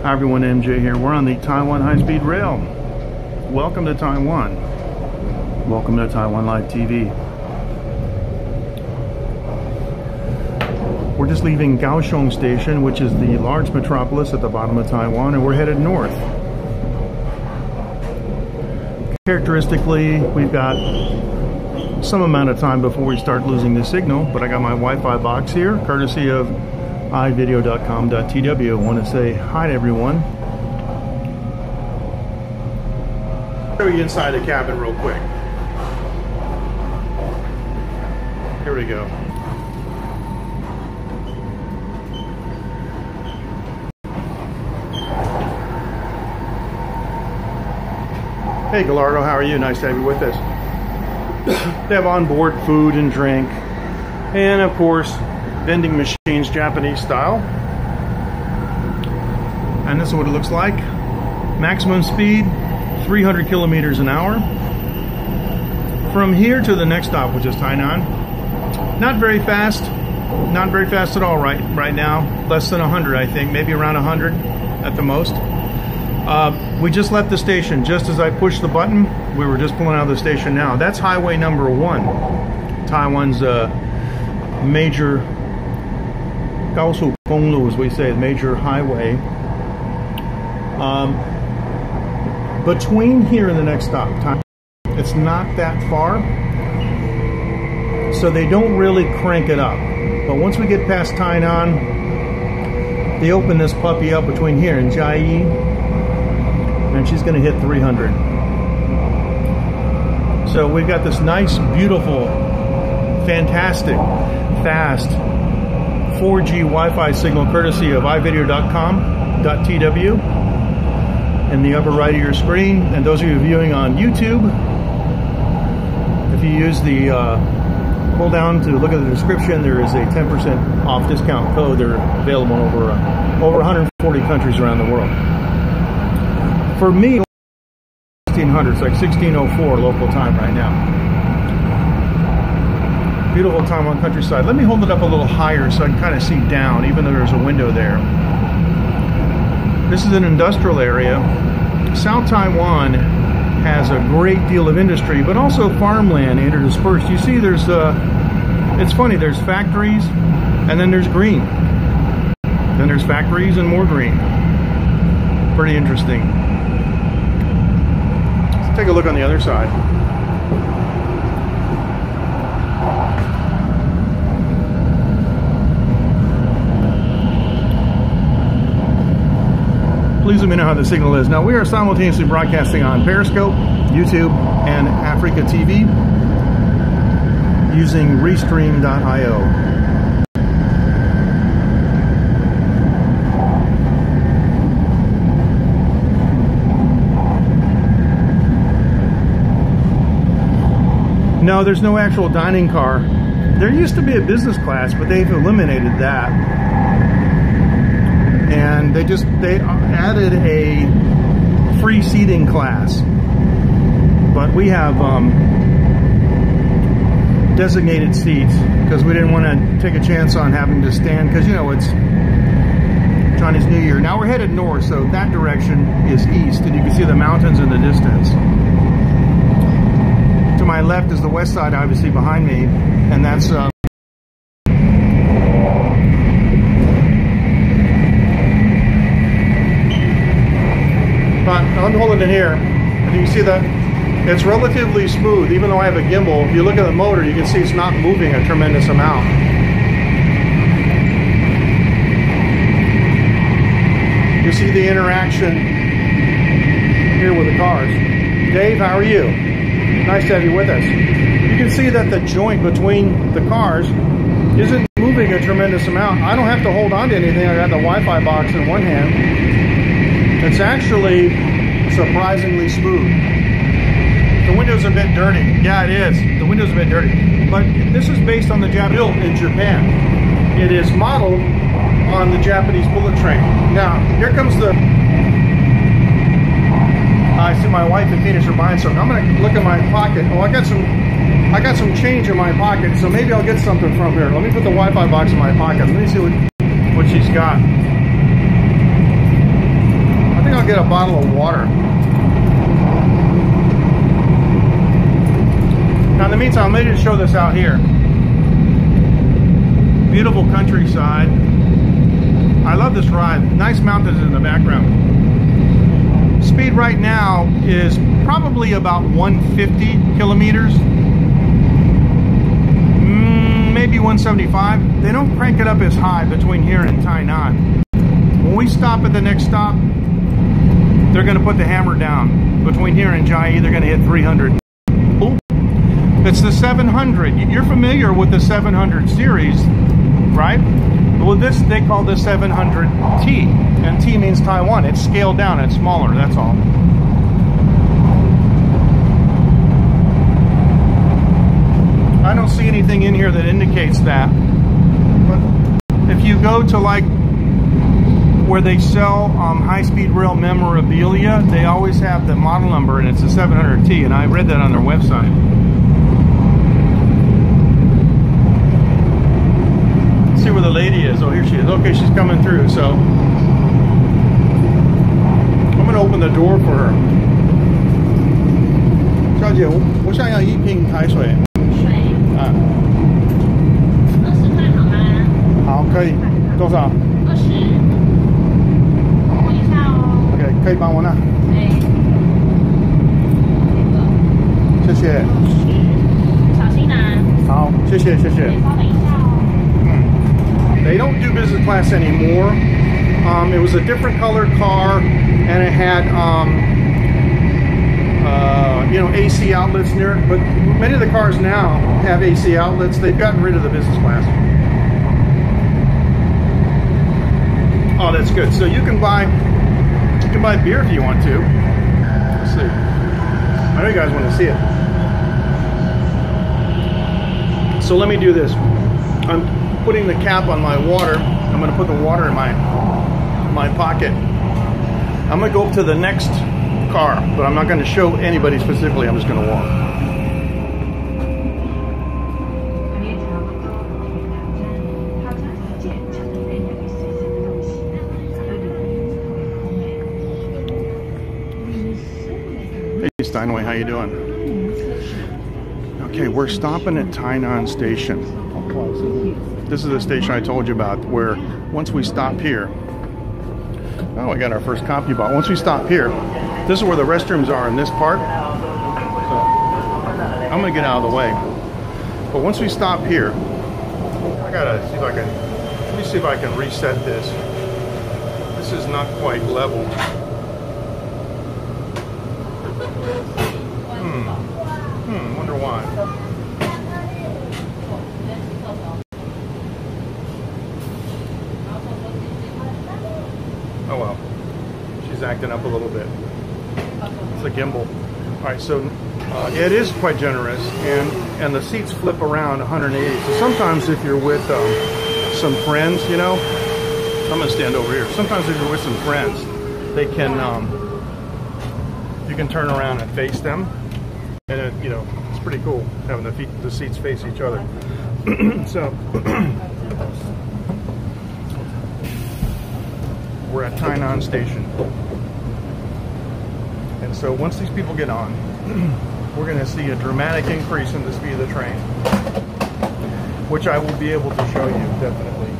Hi everyone, MJ here. We're on the Taiwan high-speed rail. Welcome to Taiwan. Welcome to Taiwan Live TV. We're just leaving Kaohsiung Station, which is the large metropolis at the bottom of Taiwan, and we're headed north. Characteristically, we've got some amount of time before we start losing the signal, but I got my Wi-Fi box here, courtesy of ivideo.com.tw. I want to say hi to everyone. Show you inside the cabin real quick. Here we go. Hey Gallardo, how are you? Nice to have you with us. They have onboard food and drink, and of course vending machines, Japanese style. And this is what it looks like. Maximum speed 300 kilometers an hour. From here to the next stop, which is Tainan. Not very fast. Not very fast at all right now. Less than 100, I think. Maybe around 100 at the most. We just left the station. Just as I pushed the button, we were just pulling out of the station now. That's highway number 1. Taiwan's major Gaosu Gonglu, as we say, the major highway. Between here and the next stop, it's not that far, so they don't really crank it up. But once we get past Tainan, they open this puppy up between here and Jiayi, and she's going to hit 300. So we've got this nice, beautiful, fantastic, fast 4G Wi-Fi signal courtesy of ivideo.com.tw in the upper right of your screen. And those of you viewing on YouTube, if you use the pull down to look at the description, there is a 10% off discount code. They're available in over 140 countries around the world. For me, 1600, it's like 1604 local time right now. Beautiful Taiwan countryside. Let me hold it up a little higher so I can kind of see down, even though there's a window there. This is an industrial area. South Taiwan has a great deal of industry, but also farmland interdispersed. You see there's, it's funny, there's factories, and then there's green. Then there's factories and more green. Pretty interesting. Let's take a look on the other side. Please let me know how the signal is. Now, we are simultaneously broadcasting on Periscope, YouTube, and Africa TV using Restream.io. No, there's no actual dining car. There used to be a business class, but they've eliminated that. And they added a free seating class, but we have designated seats because we didn't want to take a chance on having to stand, because you know it's Chinese New Year. Now we're headed north, so that direction is east, and you can see the mountains in the distance. To my left is the west side, obviously behind me, and that's I'm holding it here, and you can see that it's relatively smooth. Even though I have a gimbal, if you look at the motor, you can see it's not moving a tremendous amount. You see the interaction here with the cars. Dave, how are you? Nice to have you with us. You can see that the joint between the cars isn't moving a tremendous amount. I don't have to hold on to anything. I got the Wi-Fi box in one hand. It's actually surprisingly smooth. The window's a bit dirty. Yeah, it is. The window's a bit dirty. But this is based on the built in Japan. It is modeled on the Japanese bullet train. Now, here comes the... I see my wife and Phoenix are buying something. I'm going to look at my pocket. Oh, I got some change in my pocket, so maybe I'll get something from here. Let me put the Wi-Fi box in my pocket. Let me see what she's got. to get a bottle of water. Now in the meantime, let me just show this out here. Beautiful countryside. I love this ride. Nice mountains in the background. Speed right now is probably about 150 kilometers. Maybe 175. They don't crank it up as high between here and Tainan. When we stop at the next stop, they're going to put the hammer down. Between here and Chiayi, they're going to hit 300. Ooh. It's the 700. You're familiar with the 700 series, right? Well, this, they call this 700T, and T means Taiwan. It's scaled down, it's smaller, that's all. I don't see anything in here that indicates that. But if you go to like where they sell high-speed rail memorabilia, they always have the model number, and it's a 700T, and I read that on their website. See where the lady is. Oh, here she is. Okay, she's coming through. So I'm going to open the door for her. 小姐，我想要一瓶海水。水。啊。20块好吗？好，可以。多少？20。我一下哦。OK， 可以帮我拿。对。谢谢。小心拿。好，谢谢，谢谢。稍等一下哦。They don't do business class anymore. It was a different colored car, and it had, you know, AC outlets near it. But many of the cars now have AC outlets. They've gotten rid of the business class. Oh, that's good. So you can buy beer if you want to. Let's see. I know you guys want to see it. So let me do this. I'm putting the cap on my water. I'm going to put the water in my pocket. I'm going to go up to the next car, but I'm not going to show anybody specifically. I'm just going to walk. Hey Steinway, how you doing? Okay, we're stopping at Tainan Station. This is the station I told you about, where once we stop here, oh, I got our first copy bot. Once we stop here, this is where the restrooms are in this part. So I'm gonna get out of the way. But once we stop here, I gotta see if I can, let me see if I can reset this. This is not quite level. Wonder why. Oh well, she's acting up a little bit. It's a gimbal. All right, so it is quite generous, and the seats flip around 180. So sometimes if you're with some friends, you know, I'm gonna stand over here. Sometimes if you're with some friends, they can you can turn around and face them, and it, you know, it's pretty cool having the seats face each other. So. We're at Tainan Station. And so once these people get on, we're going to see a dramatic increase in the speed of the train, which I will be able to show you, definitely.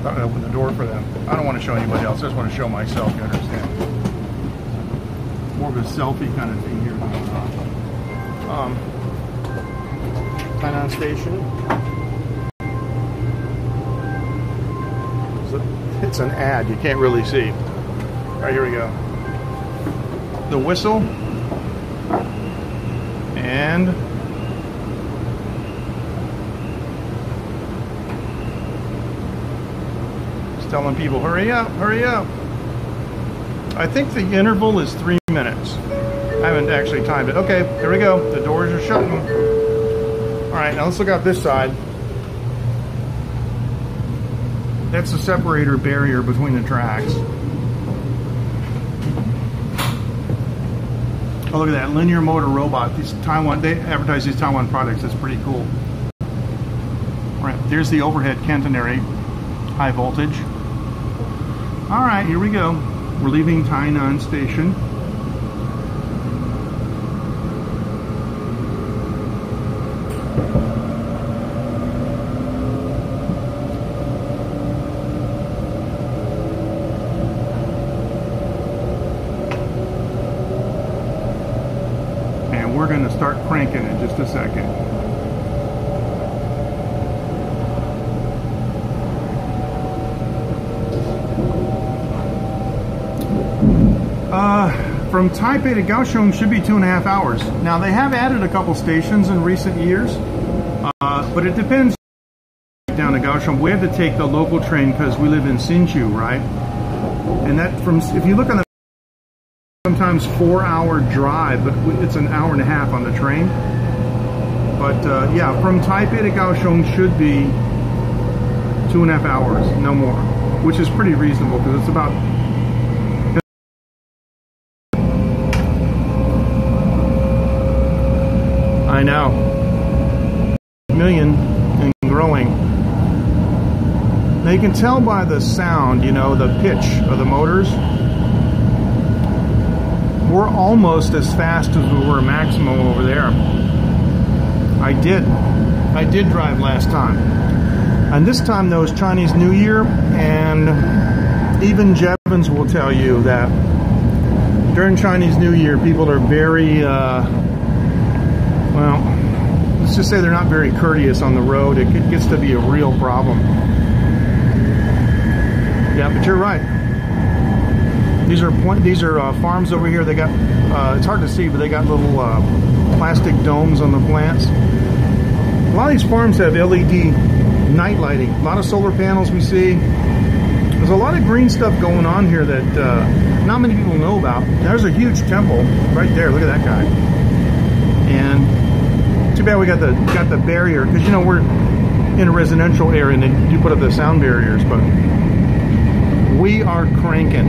Thought I'd open the door for them. I don't want to show anybody else, I just want to show myself, you understand? More of a selfie kind of thing here going on. Tainan Station. It's an ad, you can't really see. All right, here we go. The whistle. And it's telling people, hurry up, hurry up. I think the interval is 3 minutes. I haven't actually timed it. Okay, here we go. The doors are shutting. All right, now let's look out this side. That's the separator barrier between the tracks. Oh, look at that linear motor robot. These Taiwan, they advertise these Taiwan products. That's pretty cool. All right, there's the overhead catenary high voltage. All right, here we go. We're leaving Tainan Station. And we're going to start cranking in just a second. From Taipei to Kaohsiung should be 2.5 hours. Now they have added a couple stations in recent years, but it depends. Down to Kaohsiung, we have to take the local train because we live in Hsinchu, right? And that if you look on the sometimes 4-hour drive, but it's an hour and a half on the train. But yeah, from Taipei to Kaohsiung should be 2.5 hours, no more, which is pretty reasonable because it's about. I know, million and growing. Now you can tell by the sound, you know, the pitch of the motors. We're almost as fast as we were maximum over there. I did drive last time. And this time though is Chinese New Year, and even Jevons will tell you that during Chinese New Year people are very well, let's just say they're not very courteous on the road. It gets to be a real problem. Yeah, but you're right. These are farms over here. They got it's hard to see, but they got little plastic domes on the plants. A lot of these farms have LED night lighting. A lot of solar panels we see. There's a lot of green stuff going on here that not many people know about. There's a huge temple right there. Look at that guy. And too bad we got the barrier, because you know we're in a residential area and they do put up the sound barriers, but we are cranking.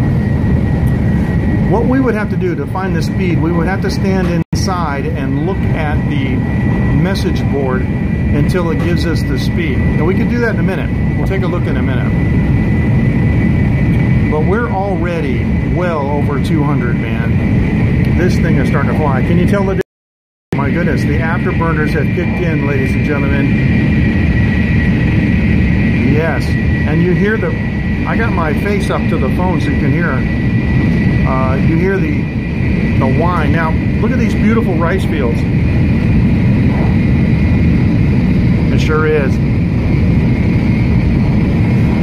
What we would have to do to find the speed, we would have to stand inside and look at the message board until it gives us the speed. Now we could do that in a minute. We'll take a look in a minute. But we're already well over 200, man. This thing is starting to fly. Can you tell the difference? My goodness, the afterburners have kicked in, ladies and gentlemen. Yes, and you hear I got my face up to the phone so you can hear. You hear the whine. Now, look at these beautiful rice fields. It sure is.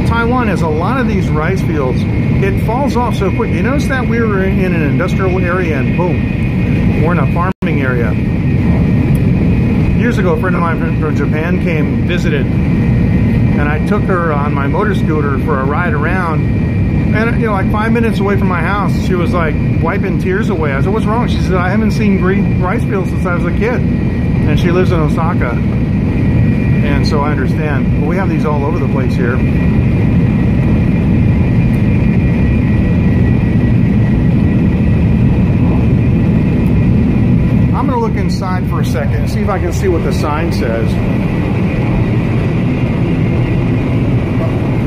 Taiwan has a lot of these rice fields. It falls off so quick. You notice that we were in an industrial area and boom, we're in a farming area. Years ago, a friend of mine from Japan came, visited, and I took her on my motor scooter for a ride around. And you know, like 5 minutes away from my house, she was like wiping tears away. I said, "What's wrong?" She said, "I haven't seen green rice fields since I was a kid." And she lives in Osaka, and so I understand. But we have these all over the place here. I'm going to look inside for a second and see if I can see what the sign says.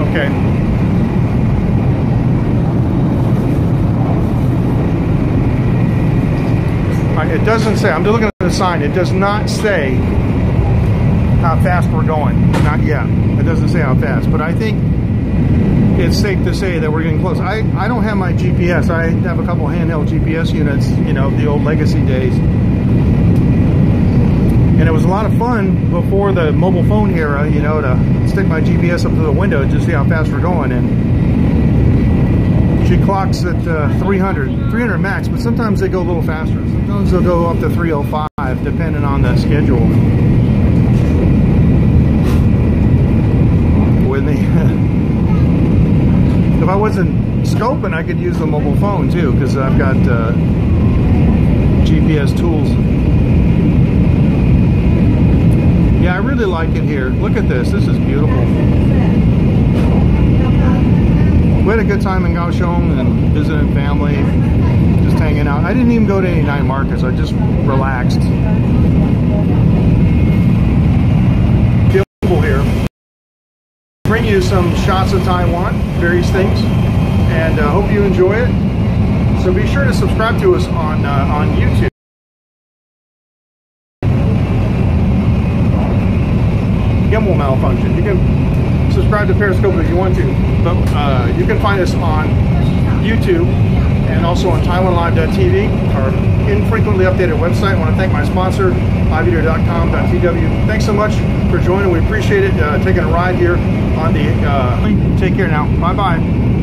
Okay. It doesn't say, I'm looking at the sign, it does not say how fast we're going. Not yet. It doesn't say how fast, but I think it's safe to say that we're getting close. I don't have my GPS. I have a couple handheld GPS units, you know, the old legacy days. And it was a lot of fun before the mobile phone era, you know, to stick my GPS up to the window and just see how fast we're going. And she clocks at 300 max, but sometimes they go a little faster. Sometimes they'll go up to 305, depending on the schedule. With me, if I wasn't scoping, I could use the mobile phone too, because I've got GPS tools. Yeah, I really like it here. Look at this. This is beautiful. We had a good time in Kaohsiung and visiting family, just hanging out. I didn't even go to any night markets. I just relaxed. Beautiful here. Bring you some shots of Taiwan, various things. and hope you enjoy it. So be sure to subscribe to us on YouTube. Gimbal malfunction. You can subscribe to Periscope if you want to, but you can find us on YouTube and also on TaiwanLive.tv, our infrequently updated website. I want to thank my sponsor, iVideo.com.tw. Thanks so much for joining. We appreciate it, taking a ride here on the... Take care now. Bye-bye.